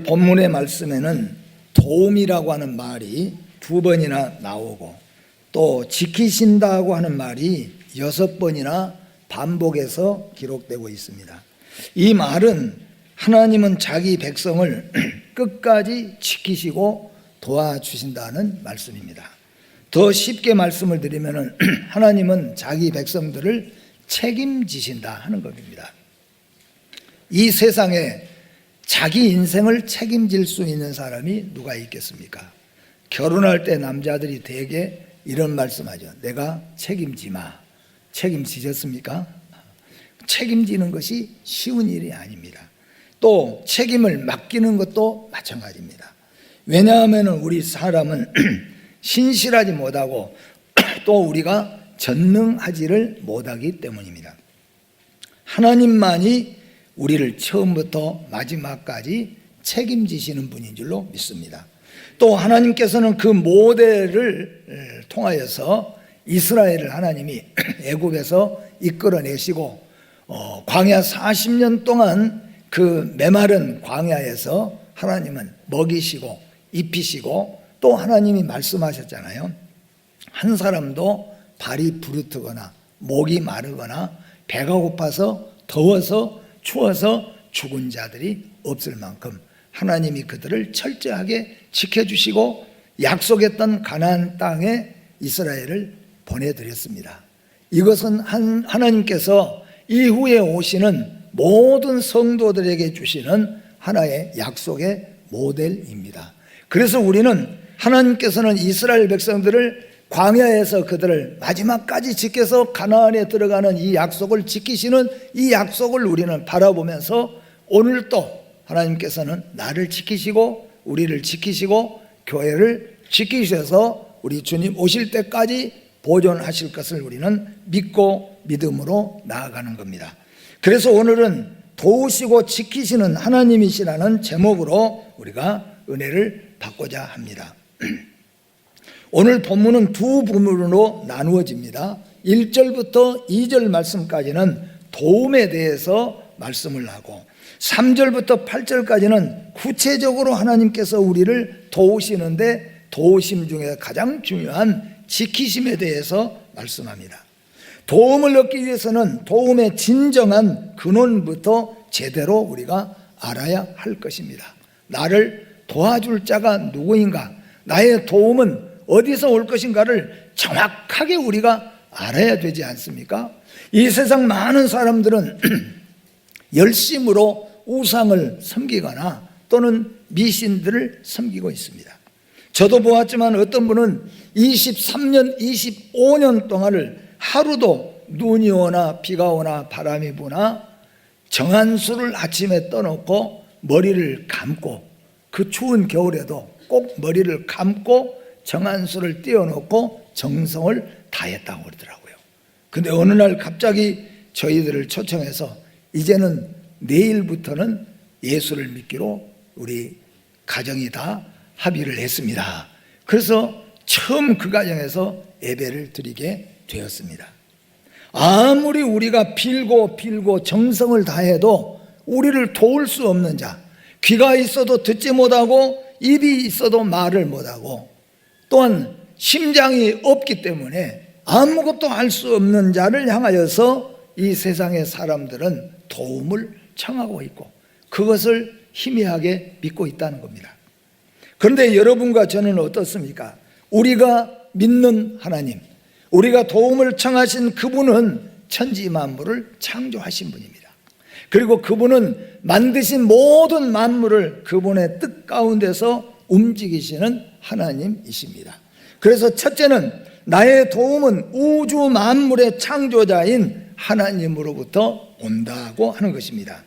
본문의 말씀에는 도움이라고 하는 말이 2번이나 나오고 또 지키신다고 하는 말이 6번이나 반복해서 기록되고 있습니다. 이 말은 하나님은 자기 백성을 끝까지 지키시고 도와주신다는 말씀입니다. 더 쉽게 말씀을 드리면 하나님은 자기 백성들을 책임지신다 하는 겁니다. 이 세상에 자기 인생을 책임질 수 있는 사람이 누가 있겠습니까? 결혼할 때 남자들이 대개 이런 말씀하죠. 내가 책임지마. 책임지셨습니까? 책임지는 것이 쉬운 일이 아닙니다. 또 책임을 맡기는 것도 마찬가지입니다. 왜냐하면 우리 사람은 신실하지 못하고 또 우리가 전능하지를 못하기 때문입니다. 하나님만이 우리를 처음부터 마지막까지 책임지시는 분인 줄로 믿습니다. 또 하나님께서는 그 모델을 통하여서 이스라엘을 하나님이 애굽에서 이끌어내시고 광야 40년 동안 그 메마른 광야에서 하나님은 먹이시고 입히시고 또 하나님이 말씀하셨잖아요. 한 사람도 발이 부르트거나 목이 마르거나 배가 고파서 더워서 추워서 죽은 자들이 없을 만큼 하나님이 그들을 철저하게 지켜주시고 약속했던 가나안 땅에 이스라엘을 보내드렸습니다. 이것은 하나님께서 이후에 오시는 모든 성도들에게 주시는 하나의 약속의 모델입니다. 그래서 우리는 하나님께서는 이스라엘 백성들을 광야에서 그들을 마지막까지 지켜서 가나안에 들어가는 이 약속을 지키시는 이 약속을 우리는 바라보면서 오늘도 하나님께서는 나를 지키시고 우리를 지키시고 교회를 지키셔서 우리 주님 오실 때까지 보존하실 것을 우리는 믿고 믿음으로 나아가는 겁니다. 그래서 오늘은 도우시고 지키시는 하나님이시라는 제목으로 우리가 은혜를 받고자 합니다. 오늘 본문은 두 부분으로 나누어집니다. 1절부터 2절 말씀까지는 도움에 대해서 말씀을 하고 3절부터 8절까지는 구체적으로 하나님께서 우리를 도우시는데 도우심 중에 가장 중요한 지키심에 대해서 말씀합니다. 도움을 얻기 위해서는 도움의 진정한 근원부터 제대로 우리가 알아야 할 것입니다. 나를 도와줄 자가 누구인가? 나의 도움은 어디서 올 것인가를 정확하게 우리가 알아야 되지 않습니까? 이 세상 많은 사람들은 열심으로 우상을 섬기거나 또는 미신들을 섬기고 있습니다. 저도 보았지만 어떤 분은 23년, 25년 동안을 하루도 눈이 오나 비가 오나 바람이 부나 정한수를 아침에 떠놓고 머리를 감고 그 추운 겨울에도 꼭 머리를 감고 정한수를 띄워놓고 정성을 다했다고 그러더라고요. 근데 어느 날 갑자기 저희들을 초청해서 이제는 내일부터는 예수를 믿기로 우리 가정이 다 합의를 했습니다. 그래서 처음 그 가정에서 예배를 드리게 되었습니다. 아무리 우리가 빌고 정성을 다해도 우리를 도울 수 없는 자, 귀가 있어도 듣지 못하고 입이 있어도 말을 못하고 또한 심장이 없기 때문에 아무것도 할 수 없는 자를 향하여서 이 세상의 사람들은 도움을 청하고 있고 그것을 희미하게 믿고 있다는 겁니다. 그런데 여러분과 저는 어떻습니까? 우리가 믿는 하나님, 우리가 도움을 청하신 그분은 천지 만물을 창조하신 분입니다. 그리고 그분은 만드신 모든 만물을 그분의 뜻 가운데서 움직이시는 하나님이십니다. 그래서 첫째는 나의 도움은 우주 만물의 창조자인 하나님으로부터 온다고 하는 것입니다.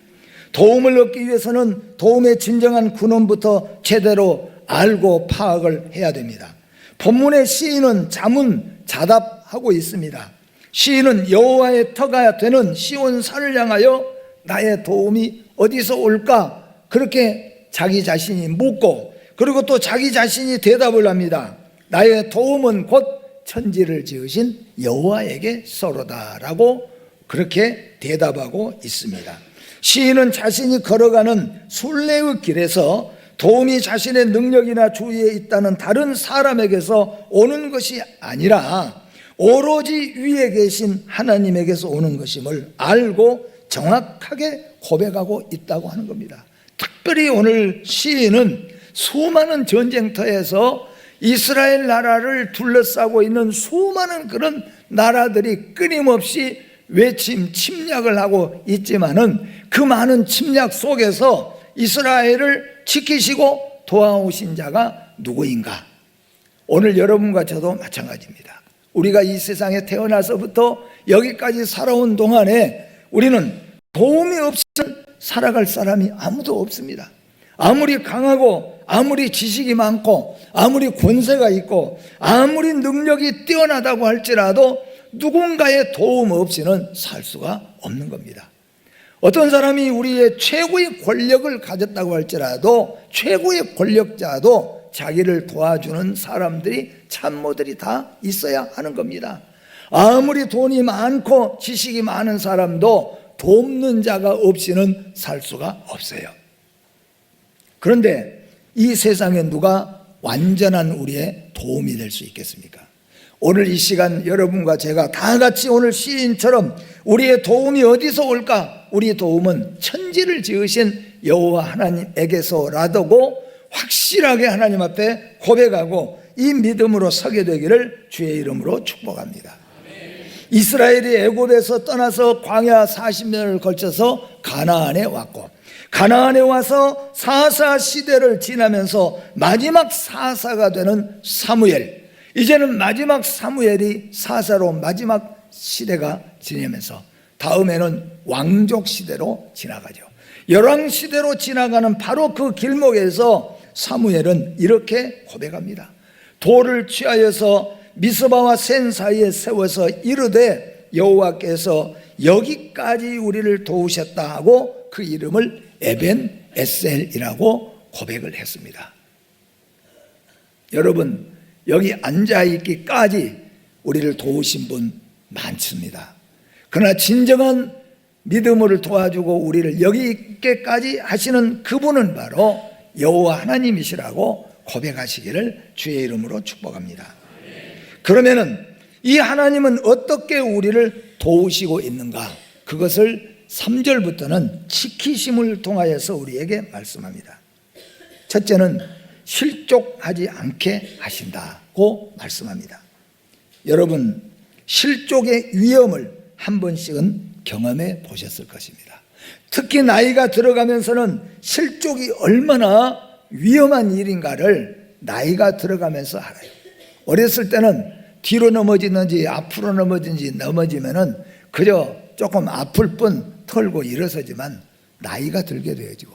도움을 얻기 위해서는 도움의 진정한 근원부터 제대로 알고 파악을 해야 됩니다. 본문의 시인은 자문자답하고 있습니다. 시인은 여호와의 터가 되는 시온산을 향하여 나의 도움이 어디서 올까? 그렇게 자기 자신이 묻고 그리고 또 자기 자신이 대답을 합니다. 나의 도움은 곧 천지를 지으신 여호와에게 쏘로다라고 그렇게 대답하고 있습니다. 시인은 자신이 걸어가는 순례의 길에서 도움이 자신의 능력이나 주위에 있다는 다른 사람에게서 오는 것이 아니라 오로지 위에 계신 하나님에게서 오는 것임을 알고 정확하게 고백하고 있다고 하는 겁니다. 특별히 오늘 시인은 수많은 전쟁터에서 이스라엘 나라를 둘러싸고 있는 수많은 그런 나라들이 끊임없이 외침 침략을 하고 있지만은 그 많은 침략 속에서 이스라엘을 지키시고 도와오신 자가 누구인가? 오늘 여러분과 저도 마찬가지입니다. 우리가 이 세상에 태어나서부터 여기까지 살아온 동안에 우리는 도움이 없이는 살아갈 사람이 아무도 없습니다. 아무리 강하고 아무리 지식이 많고 아무리 권세가 있고 아무리 능력이 뛰어나다고 할지라도 누군가의 도움 없이는 살 수가 없는 겁니다. 어떤 사람이 우리의 최고의 권력을 가졌다고 할지라도 최고의 권력자도 자기를 도와주는 사람들이 참모들이 다 있어야 하는 겁니다. 아무리 돈이 많고 지식이 많은 사람도 돕는 자가 없이는 살 수가 없어요. 그런데 이 세상에 누가 완전한 우리의 도움이 될 수 있겠습니까? 오늘 이 시간 여러분과 제가 다 같이 오늘 시인처럼 우리의 도움이 어디서 올까? 우리의 도움은 천지를 지으신 여호와 하나님에게서라도 확실하게 하나님 앞에 고백하고 이 믿음으로 서게 되기를 주의 이름으로 축복합니다. 이스라엘이 애굽에서 떠나서 광야 40년을 걸쳐서 가나안에 왔고 가나안에 와서 사사 시대를 지나면서 마지막 사사가 되는 사무엘, 이제는 마지막 사무엘이 사사로 마지막 시대가 지나면서 다음에는 왕족 시대로 지나가죠. 열왕 시대로 지나가는 바로 그 길목에서 사무엘은 이렇게 고백합니다. 돌을 취하여서 미스바와 센 사이에 세워서 이르되 여호와께서 여기까지 우리를 도우셨다 하고 그 이름을 에벤 에셀이라고 고백을 했습니다. 여러분, 여기 앉아있기까지 우리를 도우신 분 많습니다. 그러나 진정한 믿음을 도와주고 우리를 여기 있게까지 하시는 그분은 바로 여호와 하나님이시라고 고백하시기를 주의 이름으로 축복합니다. 그러면은 이 하나님은 어떻게 우리를 도우시고 있는가? 그것을 3절부터는 지키심을 통하여서 우리에게 말씀합니다. 첫째는 실족하지 않게 하신다고 말씀합니다. 여러분, 실족의 위험을 한 번씩은 경험해 보셨을 것입니다. 특히 나이가 들어가면서는 실족이 얼마나 위험한 일인가를 나이가 들어가면서 알아요. 어렸을 때는 뒤로 넘어지는지 앞으로 넘어지면은 그저 조금 아플 뿐 털고 일어서지만 나이가 들게 되어지고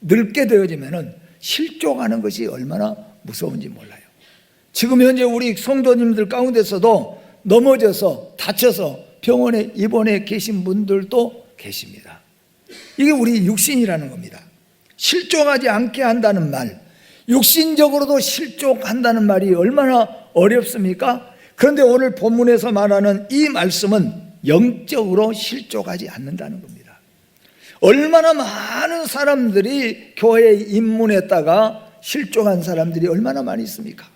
늙게 되어지면은 실족하는 것이 얼마나 무서운지 몰라요. 지금 현재 우리 성도님들 가운데서도 넘어져서 다쳐서 병원에 입원해 계신 분들도 계십니다. 이게 우리 육신이라는 겁니다. 실족하지 않게 한다는 말, 육신적으로도 실족한다는 말이 얼마나 어렵습니까? 그런데 오늘 본문에서 말하는 이 말씀은 영적으로 실족하지 않는다는 겁니다. 얼마나 많은 사람들이 교회에 입문했다가 실족한 사람들이 얼마나 많이 있습니까?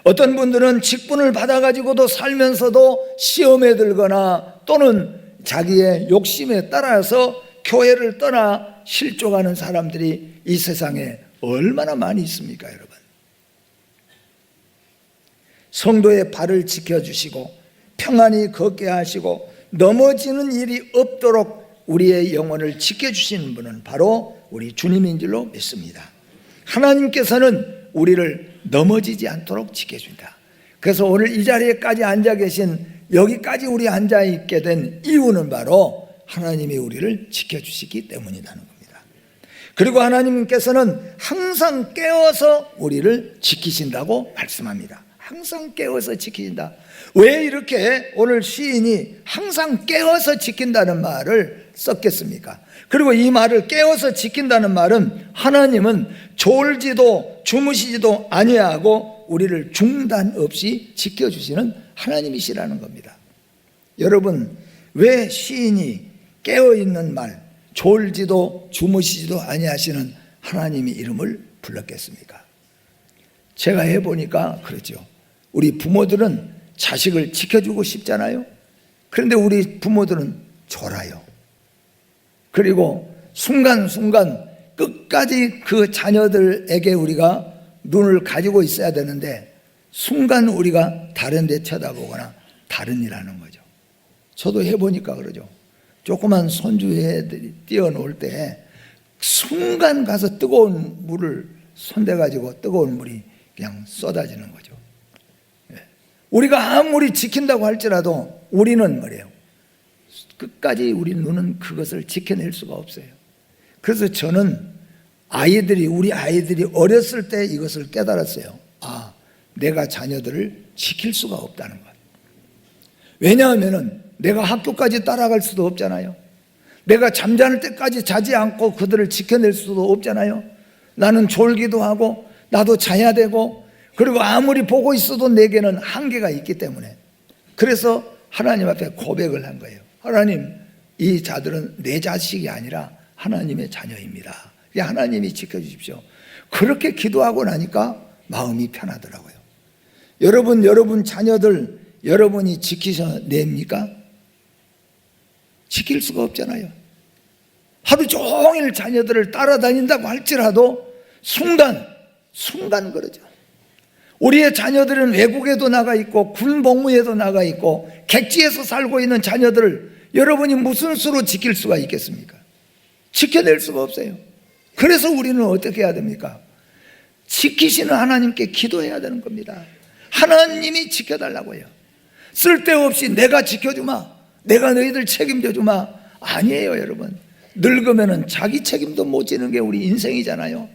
어떤 분들은 직분을 받아가지고도 살면서도 시험에 들거나 또는 자기의 욕심에 따라서 교회를 떠나 실족하는 사람들이 이 세상에 얼마나 많이 있습니까, 여러분? 성도의 발을 지켜주시고 평안히 걷게 하시고 넘어지는 일이 없도록 우리의 영혼을 지켜주시는 분은 바로 우리 주님인 줄로 믿습니다. 하나님께서는 우리를 넘어지지 않도록 지켜준다. 그래서 오늘 이 자리에까지 앉아 계신, 여기까지 우리 앉아 있게 된 이유는 바로 하나님이 우리를 지켜주시기 때문이라는 겁니다. 그리고 하나님께서는 항상 깨어서 우리를 지키신다고 말씀합니다. 항상 깨어서 지키신다. 왜 이렇게 오늘 시인이 항상 깨어서 지킨다는 말을 썼겠습니까? 그리고 이 말을 깨어서 지킨다는 말은 하나님은 졸지도 주무시지도 아니하고 우리를 중단 없이 지켜주시는 하나님이시라는 겁니다. 여러분, 왜 시인이 깨어있는 말, 졸지도 주무시지도 아니하시는 하나님의 이름을 불렀겠습니까? 제가 해보니까 그렇죠. 우리 부모들은 자식을 지켜주고 싶잖아요. 그런데 우리 부모들은 졸아요. 그리고 순간순간 끝까지 그 자녀들에게 우리가 눈을 가지고 있어야 되는데 순간 우리가 다른 데 쳐다보거나 다른 일 하는 거죠. 저도 해보니까 그러죠. 조그만 손주애들이 뛰어놀 때 순간 가서 뜨거운 물을 손대가지고 뜨거운 물이 그냥 쏟아지는 거죠. 우리가 아무리 지킨다고 할지라도 우리는 뭐래요? 끝까지 우리 눈은 그것을 지켜낼 수가 없어요. 그래서 저는 우리 아이들이 어렸을 때 이것을 깨달았어요. 아, 내가 자녀들을 지킬 수가 없다는 것. 왜냐하면 내가 학교까지 따라갈 수도 없잖아요. 내가 잠자는 때까지 자지 않고 그들을 지켜낼 수도 없잖아요. 나는 졸기도 하고 나도 자야 되고 그리고 아무리 보고 있어도 내게는 한계가 있기 때문에 그래서 하나님 앞에 고백을 한 거예요. 하나님, 이 자들은 내 자식이 아니라 하나님의 자녀입니다. 하나님이 지켜주십시오. 그렇게 기도하고 나니까 마음이 편하더라고요. 여러분 자녀들 여러분이 지키셔냅니까? 지킬 수가 없잖아요. 하루 종일 자녀들을 따라다닌다고 할지라도 순간 그러죠. 우리의 자녀들은 외국에도 나가 있고 군 복무에도 나가 있고 객지에서 살고 있는 자녀들을 여러분이 무슨 수로 지킬 수가 있겠습니까? 지켜낼 수가 없어요. 그래서 우리는 어떻게 해야 됩니까? 지키시는 하나님께 기도해야 되는 겁니다. 하나님이 지켜달라고 해요. 쓸데없이 내가 지켜주마, 내가 너희들 책임져 주마. 아니에요, 여러분. 늙으면은 자기 책임도 못 지는 게 우리 인생이잖아요.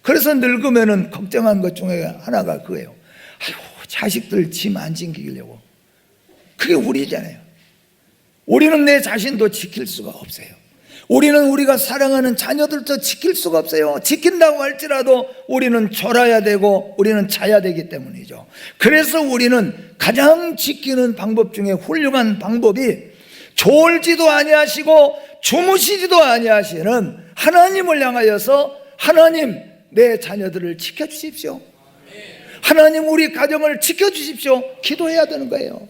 그래서 늙으면은 걱정한 것 중에 하나가 그거예요. 아이고, 자식들 짐 안 챙기려고. 그게 우리잖아요. 우리는 내 자신도 지킬 수가 없어요. 우리는 우리가 사랑하는 자녀들도 지킬 수가 없어요. 지킨다고 할지라도 우리는 졸아야 되고 우리는 자야 되기 때문이죠. 그래서 우리는 가장 지키는 방법 중에 훌륭한 방법이 졸지도 아니하시고 주무시지도 아니하시는 하나님을 향하여서 하나님, 내 자녀들을 지켜주십시오. 하나님, 우리 가정을 지켜주십시오. 기도해야 되는 거예요.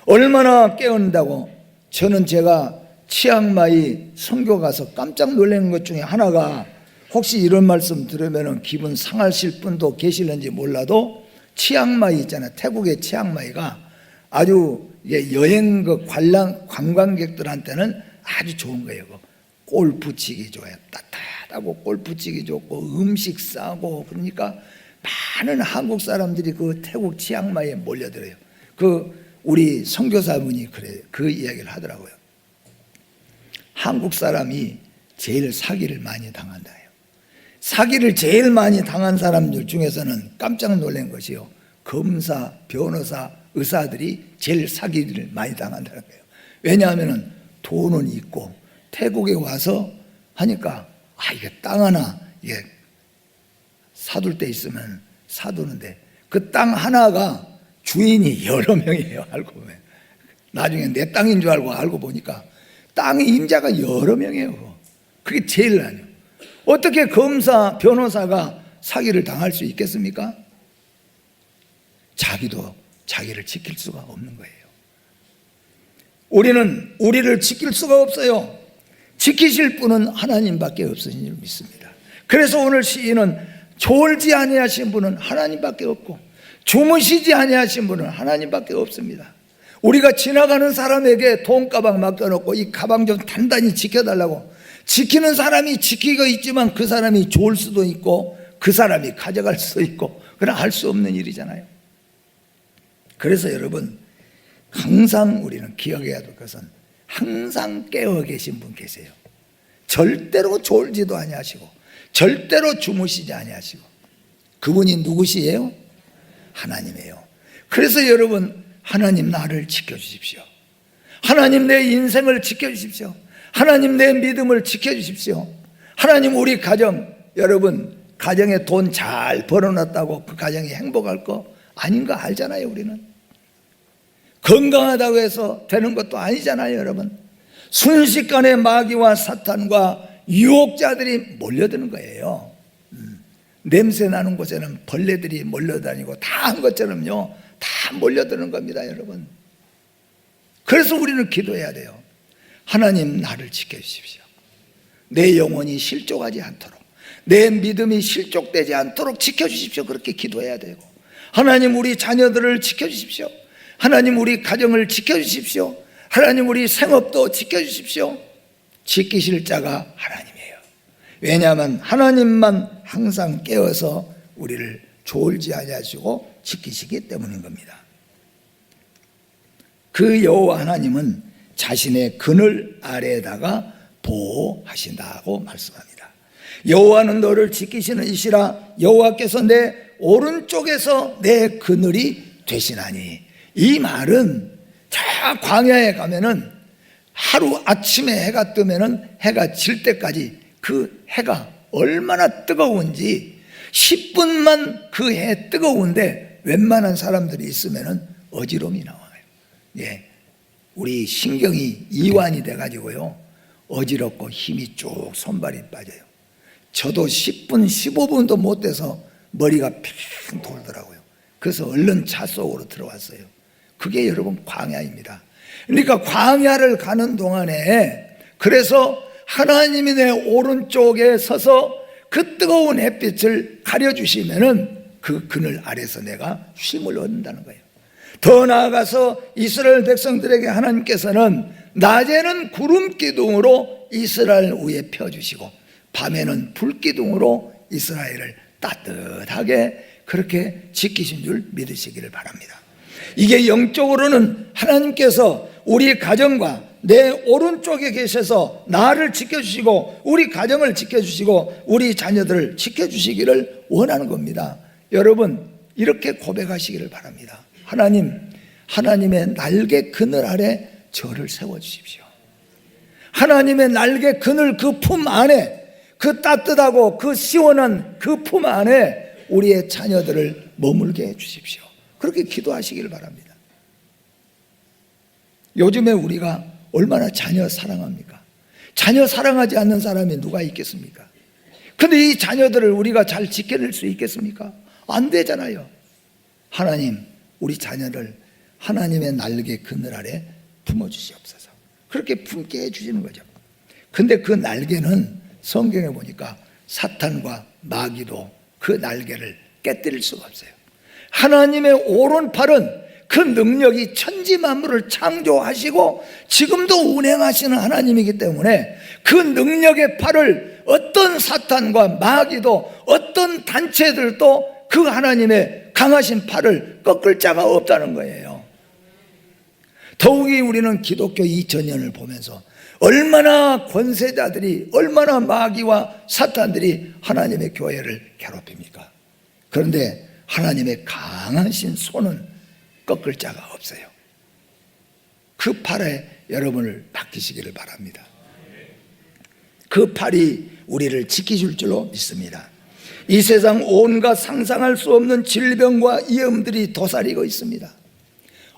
얼마나 깨어난다고. 저는 제가 치앙마이 선교 가서 깜짝 놀란 것 중에 하나가, 혹시 이런 말씀 들으면 기분 상하실 분도 계실는지 몰라도, 치앙마이 있잖아요. 태국의 치앙마이가 아주 여행 관광객들한테는 아주 좋은 거예요. 골프 치기 좋아요. 따뜻하고 골프 치기 좋고 음식 싸고, 그러니까 많은 한국 사람들이 그 태국 치앙마이에 몰려들어요. 우리 선교사분이 그 이야기를 하더라고요. 한국 사람이 제일 사기를 많이 당한다 해요. 사기를 제일 많이 당한 사람들 중에서는 깜짝 놀란 것이요, 검사, 변호사, 의사들이 제일 사기를 많이 당한다는 거예요. 왜냐하면 돈은 있고 태국에 와서 하니까 이게 땅 하나 사둘 때 있으면 사두는데 그 땅 하나가 주인이 여러 명이에요. 알고 보면 나중에 내 땅인 줄 알고 보니까 땅의 임자가 여러 명이에요. 그게 제일 나요. 어떻게 검사, 변호사가 사기를 당할 수 있겠습니까? 자기도 자기를 지킬 수가 없는 거예요. 우리는 우리를 지킬 수가 없어요. 지키실 분은 하나님밖에 없으신 줄 믿습니다. 그래서 오늘 시인은 졸지 아니하신 분은 하나님밖에 없고 주무시지 아니하신 분은 하나님밖에 없습니다. 우리가 지나가는 사람에게 돈가방 맡겨놓고 이 가방 좀 단단히 지켜달라고, 지키는 사람이 지키고 있지만 그 사람이 좋을 수도 있고 그 사람이 가져갈 수도 있고, 그러나 알 수 없는 일이잖아요. 그래서 여러분, 항상 우리는 기억해야 될 것은 항상 깨어 계신 분 계세요. 절대로 졸지도 아니하시고 절대로 주무시지 아니하시고, 그분이 누구시에요? 하나님이에요. 그래서 여러분, 하나님 나를 지켜주십시오. 하나님 내 인생을 지켜주십시오. 하나님 내 믿음을 지켜주십시오. 하나님 우리 가정, 여러분 가정에 돈 잘 벌어놨다고 그 가정이 행복할 거 아닌 거 알잖아요. 우리는 건강하다고 해서 되는 것도 아니잖아요. 여러분, 순식간에 마귀와 사탄과 유혹자들이 몰려드는 거예요. 냄새 나는 곳에는 벌레들이 몰려다니고 다 한 것처럼요, 다 몰려드는 겁니다, 여러분. 그래서 우리는 기도해야 돼요. 하나님, 나를 지켜주십시오. 내 영혼이 실족하지 않도록, 내 믿음이 실족되지 않도록 지켜주십시오. 그렇게 기도해야 되고, 하나님, 우리 자녀들을 지켜주십시오. 하나님, 우리 가정을 지켜주십시오. 하나님, 우리 생업도 지켜주십시오. 지키실 자가 하나님이에요. 왜냐하면 하나님만 항상 깨어서 우리를 졸지 아니하시고 지키시기 때문인 겁니다. 그 여호와 하나님은 자신의 그늘 아래에다가 보호하신다고 말씀합니다. 여호와는 너를 지키시는 이시라. 여호와께서 내 오른쪽에서 내 그늘이 되시나니. 이 말은 저 광야에 가면은 하루 아침에 해가 뜨면은 해가 질 때까지 그 해가 얼마나 뜨거운지 10분만 그 해 뜨거운데 웬만한 사람들이 있으면은 어지러움이 나와요. 예, 우리 신경이 이완이 돼가지고요, 어지럽고 힘이 쭉 손발이 빠져요. 저도 10분 15분도 못 돼서 머리가 핑 돌더라고요. 그래서 얼른 차 속으로 들어왔어요. 그게 여러분 광야입니다. 그러니까 광야를 가는 동안에, 그래서 하나님이 내 오른쪽에 서서 그 뜨거운 햇빛을 가려주시면은 그 그늘 아래서 내가 쉼을 얻는다는 거예요. 더 나아가서 이스라엘 백성들에게 하나님께서는 낮에는 구름 기둥으로 이스라엘 위에 펴주시고 밤에는 불 기둥으로 이스라엘을 따뜻하게 그렇게 지키신 줄 믿으시기를 바랍니다. 이게 영적으로는 하나님께서 우리 가정과 내 오른쪽에 계셔서 나를 지켜주시고 우리 가정을 지켜주시고 우리 자녀들을 지켜주시기를 원하는 겁니다. 여러분, 이렇게 고백하시기를 바랍니다. 하나님, 하나님의 날개 그늘 아래 저를 세워주십시오. 하나님의 날개 그늘 그 품 안에, 그 따뜻하고 그 시원한 그 품 안에 우리의 자녀들을 머물게 해주십시오. 그렇게 기도하시기를 바랍니다. 요즘에 우리가 얼마나 자녀 사랑합니까? 자녀 사랑하지 않는 사람이 누가 있겠습니까? 근데 이 자녀들을 우리가 잘 지켜낼 수 있겠습니까? 안 되잖아요. 하나님, 우리 자녀를 하나님의 날개 그늘 아래 품어주시옵소서. 그렇게 품게 해주시는 거죠. 근데 그 날개는 성경에 보니까 사탄과 마귀도 그 날개를 깨뜨릴 수가 없어요. 하나님의 오른팔은 그 능력이 천지 만물을 창조하시고 지금도 운행하시는 하나님이기 때문에 그 능력의 팔을 어떤 사탄과 마귀도 어떤 단체들도 그 하나님의 강하신 팔을 꺾을 자가 없다는 거예요. 더욱이 우리는 기독교 2000년을 보면서 얼마나 권세자들이, 얼마나 마귀와 사탄들이 하나님의 교회를 괴롭힙니까? 그런데 하나님의 강하신 손은 꺾을 자가 없어요. 그 팔에 여러분을 맡기시기를 바랍니다. 그 팔이 우리를 지키실 줄로 믿습니다. 이 세상 온갖 상상할 수 없는 질병과 위험들이 도사리고 있습니다.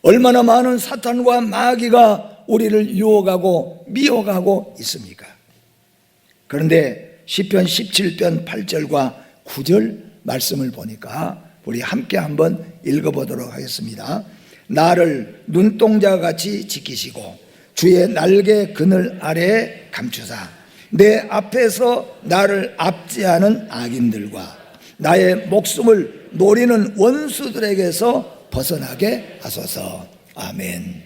얼마나 많은 사탄과 마귀가 우리를 유혹하고 미혹하고 있습니까? 그런데 시편 17편 8절과 9절 말씀을 보니까 우리 함께 한번 읽어보도록 하겠습니다. 나를 눈동자같이 지키시고 주의 날개 그늘 아래에 감추사 내 앞에서 나를 압제하는 악인들과 나의 목숨을 노리는 원수들에게서 벗어나게 하소서. 아멘.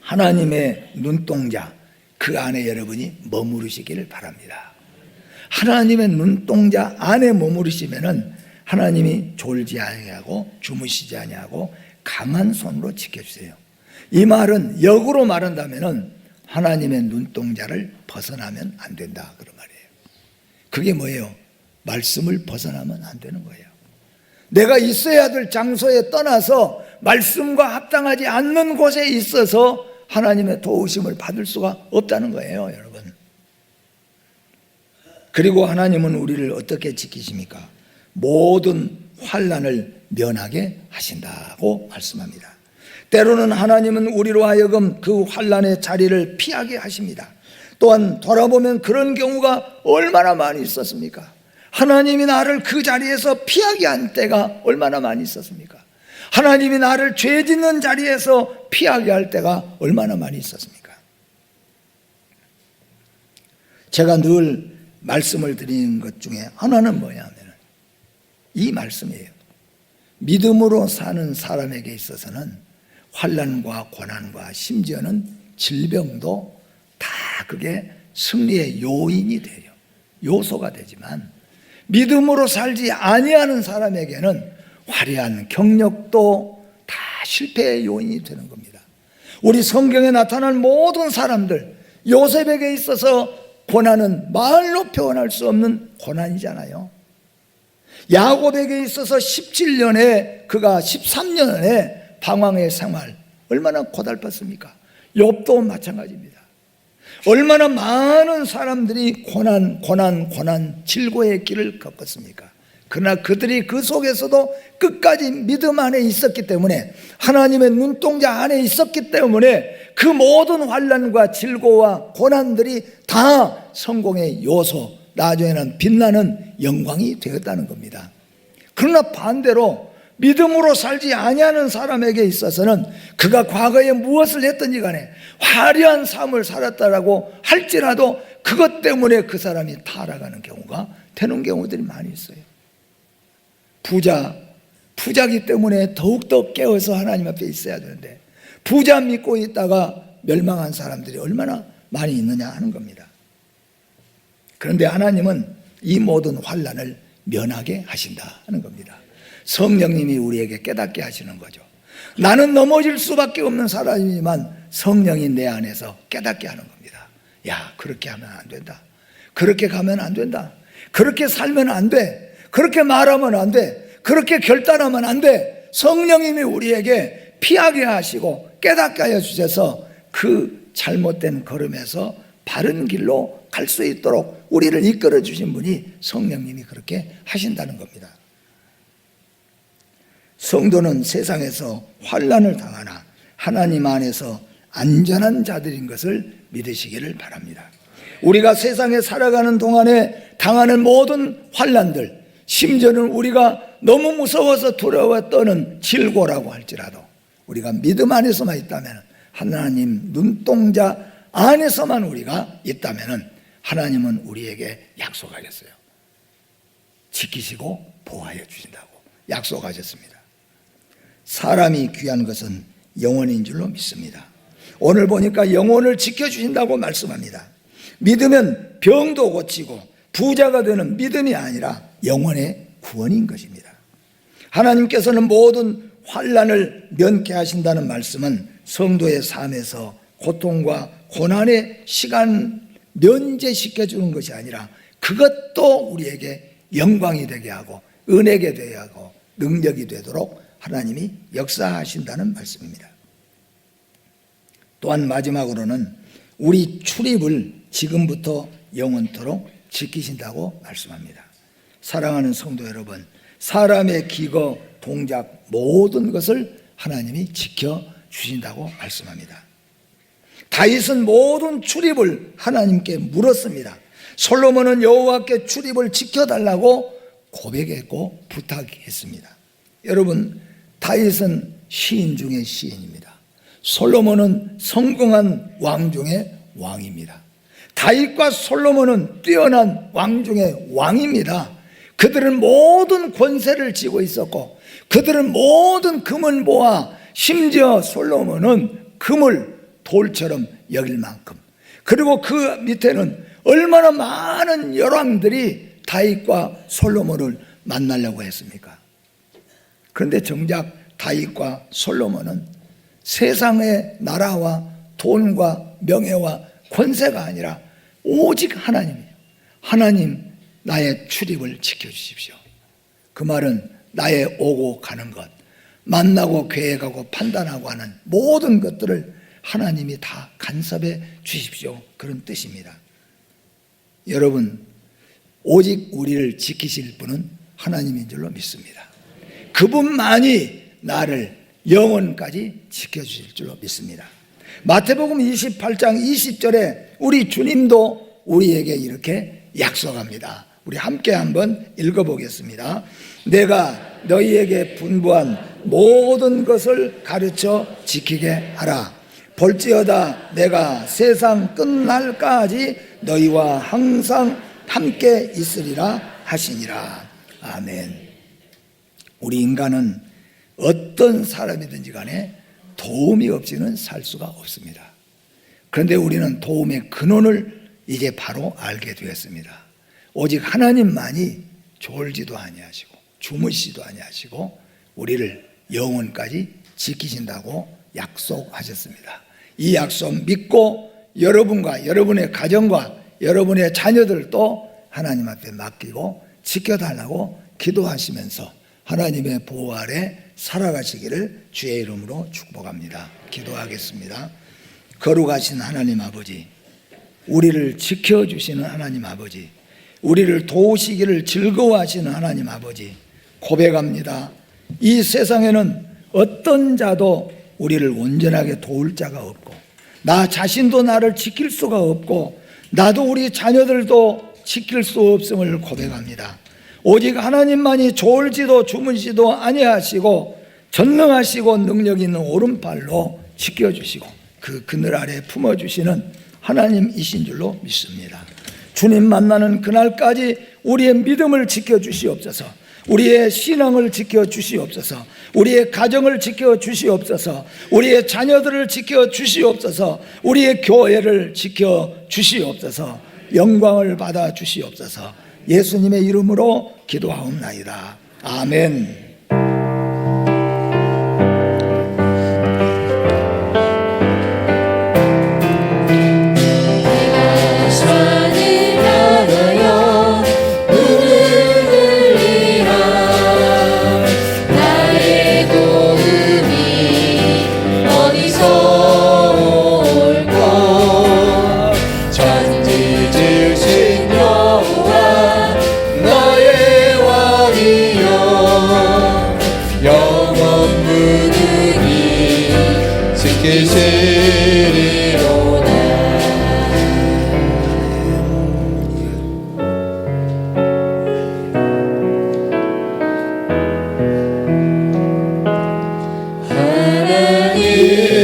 하나님의 눈동자, 그 안에 여러분이 머무르시기를 바랍니다. 하나님의 눈동자 안에 머무르시면은 하나님이 졸지 아니하고 주무시지 아니하고 강한 손으로 지켜주세요. 이 말은 역으로 말한다면은 하나님의 눈동자를 벗어나면 안 된다, 그런 말이에요. 그게 뭐예요? 말씀을 벗어나면 안 되는 거예요. 내가 있어야 될 장소에 떠나서 말씀과 합당하지 않는 곳에 있어서 하나님의 도우심을 받을 수가 없다는 거예요, 여러분. 그리고 하나님은 우리를 어떻게 지키십니까? 모든 환난을 면하게 하신다고 말씀합니다. 때로는 하나님은 우리로 하여금 그 환난의 자리를 피하게 하십니다. 또한 돌아보면 그런 경우가 얼마나 많이 있었습니까? 하나님이 나를 그 자리에서 피하게 한 때가 얼마나 많이 있었습니까? 하나님이 나를 죄 짓는 자리에서 피하게 할 때가 얼마나 많이 있었습니까? 제가 늘 말씀을 드리는 것 중에 하나는 뭐냐면 이 말씀이에요. 믿음으로 사는 사람에게 있어서는 환난과 고난과 심지어는 질병도 다 그게 승리의 요인이 돼요. 요소가 되지만 믿음으로 살지 아니하는 사람에게는 화려한 경력도 다 실패의 요인이 되는 겁니다. 우리 성경에 나타난 모든 사람들, 요셉에게 있어서 고난은 말로 표현할 수 없는 고난이잖아요. 야곱에게 있어서 17년에 그가 13년에 방황의 생활 얼마나 고달팠습니까? 욥도 마찬가지입니다. 얼마나 많은 사람들이 고난, 질고의 길을 겪었습니까? 그러나 그들이 그 속에서도 끝까지 믿음 안에 있었기 때문에, 하나님의 눈동자 안에 있었기 때문에 그 모든 환난과 질고와 고난들이 다 성공의 요소, 나중에는 빛나는 영광이 되었다는 겁니다. 그러나 반대로 믿음으로 살지 아니하는 사람에게 있어서는 그가 과거에 무엇을 했든지 간에 화려한 삶을 살았다라고 할지라도 그것 때문에 그 사람이 타락하는 경우가 되는 경우들이 많이 있어요. 부자기 때문에 더욱더 깨어서 하나님 앞에 있어야 되는데 부자 믿고 있다가 멸망한 사람들이 얼마나 많이 있느냐 하는 겁니다. 그런데 하나님은 이 모든 환난을 면하게 하신다 하는 겁니다. 성령님이 우리에게 깨닫게 하시는 거죠. 나는 넘어질 수밖에 없는 사람이지만 성령이 내 안에서 깨닫게 하는 겁니다. 야, 그렇게 하면 안 된다. 그렇게 가면 안 된다. 그렇게 살면 안 돼. 그렇게 말하면 안 돼. 그렇게 결단하면 안 돼. 성령님이 우리에게 피하게 하시고 깨닫게 하여 주셔서 그 잘못된 걸음에서 바른 길로 갈 수 있도록 우리를 이끌어 주신 분이 성령님이 그렇게 하신다는 겁니다. 성도는 세상에서 환난을 당하나 하나님 안에서 안전한 자들인 것을 믿으시기를 바랍니다. 우리가 세상에 살아가는 동안에 당하는 모든 환난들, 심지어는 우리가 너무 무서워서 두려워 떠는 질고라고 할지라도 우리가 믿음 안에서만 있다면, 하나님 눈동자 안에서만 우리가 있다면 하나님은 우리에게 약속하셨어요. 지키시고 보호하여 주신다고 약속하셨습니다. 사람이 귀한 것은 영혼인 줄로 믿습니다. 오늘 보니까 영혼을 지켜주신다고 말씀합니다. 믿으면 병도 고치고 부자가 되는 믿음이 아니라 영혼의 구원인 것입니다. 하나님께서는 모든 환난을 면케 하신다는 말씀은 성도의 삶에서 고통과 고난의 시간 면제시켜 주는 것이 아니라 그것도 우리에게 영광이 되게 하고 은혜가 되게 하고 능력이 되도록 하나님이 역사하신다는 말씀입니다. 또한 마지막으로는 우리 출입을 지금부터 영원토록 지키신다고 말씀합니다. 사랑하는 성도 여러분, 사람의 기거, 동작 모든 것을 하나님이 지켜주신다고 말씀합니다. 다윗은 모든 출입을 하나님께 물었습니다. 솔로몬은 여호와께 출입을 지켜달라고 고백했고 부탁했습니다. 여러분, 다윗은 시인 중의 시인입니다. 솔로몬은 성공한 왕 중의 왕입니다. 다윗과 솔로몬은 뛰어난 왕 중의 왕입니다. 그들은 모든 권세를 쥐고 있었고 그들은 모든 금을 모아, 심지어 솔로몬은 금을 돌처럼 여길 만큼, 그리고 그 밑에는 얼마나 많은 열왕들이 다윗과 솔로몬을 만나려고 했습니까? 그런데 정작 다윗과 솔로몬은 세상의 나라와 돈과 명예와 권세가 아니라 오직 하나님이에요. 하나님, 나의 출입을 지켜주십시오. 그 말은 나의 오고 가는 것, 만나고 계획하고 판단하고 하는 모든 것들을 하나님이 다 간섭해 주십시오, 그런 뜻입니다. 여러분, 오직 우리를 지키실 분은 하나님인 줄로 믿습니다. 그분만이 나를 영원까지 지켜주실 줄로 믿습니다. 마태복음 28장 20절에 우리 주님도 우리에게 이렇게 약속합니다. 우리 함께 한번 읽어보겠습니다. 내가 너희에게 분부한 모든 것을 가르쳐 지키게 하라. 볼지어다 내가 세상 끝날까지 너희와 항상 함께 있으리라 하시니라. 아멘. 우리 인간은 어떤 사람이든지 간에 도움이 없이는 살 수가 없습니다. 그런데 우리는 도움의 근원을 이제 바로 알게 되었습니다. 오직 하나님만이 졸지도 아니하시고 주무시지도 아니하시고 우리를 영원까지 지키신다고 약속하셨습니다. 이 약속 믿고 여러분과 여러분의 가정과 여러분의 자녀들도 하나님 앞에 맡기고 지켜달라고 기도하시면서 하나님의 보호 아래 살아가시기를 주의 이름으로 축복합니다. 기도하겠습니다. 거룩하신 하나님 아버지, 우리를 지켜주시는 하나님 아버지, 우리를 도우시기를 즐거워하시는 하나님 아버지, 고백합니다. 이 세상에는 어떤 자도 우리를 온전하게 도울 자가 없고 나 자신도 나를 지킬 수가 없고 나도 우리 자녀들도 지킬 수 없음을 고백합니다. 오직 하나님만이 졸지도 주무시지도 아니하시고 전능하시고 능력 있는 오른팔로 지켜주시고 그 그늘 아래 품어주시는 하나님이신 줄로 믿습니다. 주님 만나는 그날까지 우리의 믿음을 지켜주시옵소서. 우리의 신앙을 지켜주시옵소서. 우리의 가정을 지켜주시옵소서. 우리의 자녀들을 지켜주시옵소서. 우리의 교회를 지켜주시옵소서. 영광을 받아주시옵소서. 예수님의 이름으로 기도하옵나이다. 아멘.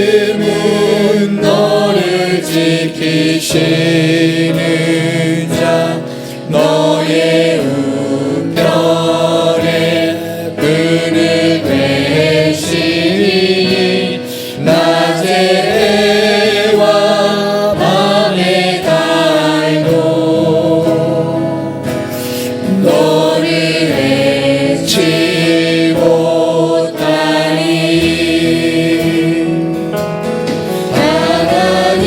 하나님은 너를 지키시는 자 너의 우편에 그늘 되시니 낮의 해와 밤의 달도 너를 해치 못하니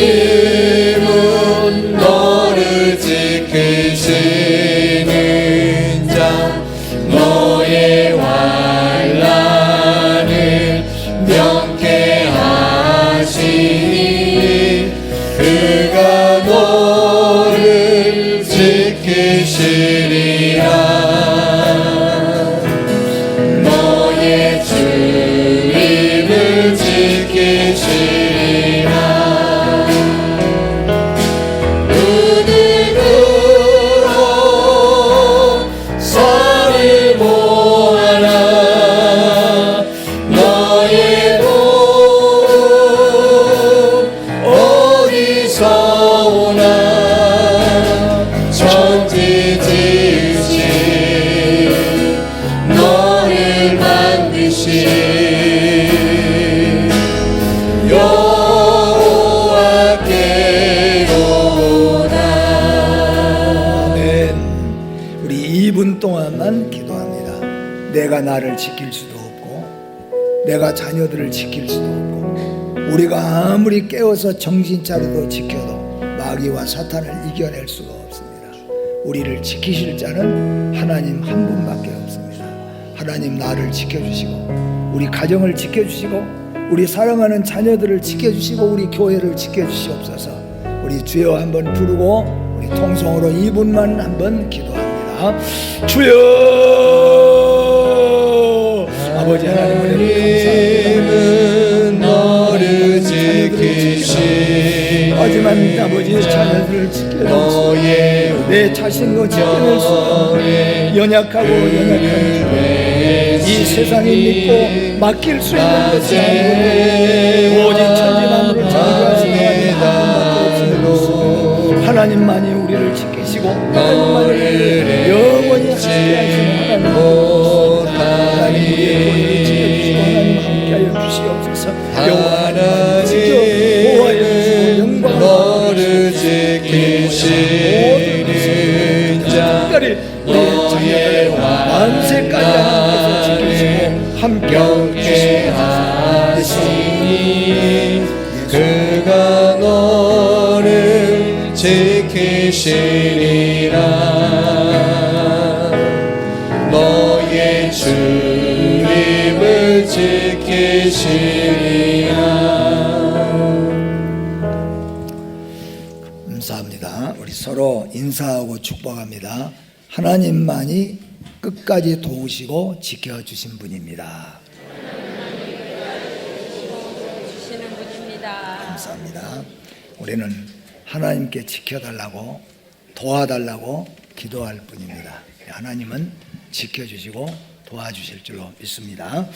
하나님은 너를 지키시는 자 너의 환난을 명쾌하시니 그가 너를 지키시리라. 너의 주님을 지키시리라. 눈을 들어 살을 모아라. 너의 도움 어디서 오나. 천지 지으신 너를 만드신 여호와께로다. 아멘. 우리 2분 동안만 기도합니다. 내가 나를 지킬 수도 없고 내가 자녀들을 지킬 수도 없고 우리가 아무리 깨워서 정신 차려도 지켜도 마귀와 사탄을 이겨낼 수가 없습니다. 우리를 지키실 자는 하나님 한 분밖에 없습니다. 하나님 나를 지켜주시고 우리 가정을 지켜주시고 우리 사랑하는 자녀들을 지켜주시고 우리 교회를 지켜주시옵소서. 우리 주여 한번 부르고 우리 통성으로 2분만 한번 기도합니다. 주여 아버지 하나님 하나님은 너를 지키시 하지만 아버지 자녀들을 지켜주시고 너의 내 내 자신도 지켜낼 수 없는 연약하고 연약한 이 세상이 믿고 맡길 수 있는 것이 아니고 오직 천지만물을 창조하신 하나님 한 분밖에 없으니 하나님만이 우리를 지키시고 하나님만이 우리를 영원히 함께하시는 하나님 우리의 권위를 지켜주시고 하나님 함께하여 주시옵소서. 여호와 하나님 지켜 보호하여 주시고 영광을 너를 지키시는 자 특별히 우리의 자녀들 만세까지 하나님께서 지키시고 함께 하시니 그가 너를 지키시리라 너의 출입을 지키시리라. 감사합니다. 우리 서로 인사하고 축복합니다. 하나님만이 끝까지 도우시고 지켜주신 분입니다. 주시는 분입니다. 감사합니다. 우리는 하나님께 지켜달라고 도와달라고 기도할 뿐입니다. 하나님은 지켜주시고 도와주실 줄로 믿습니다.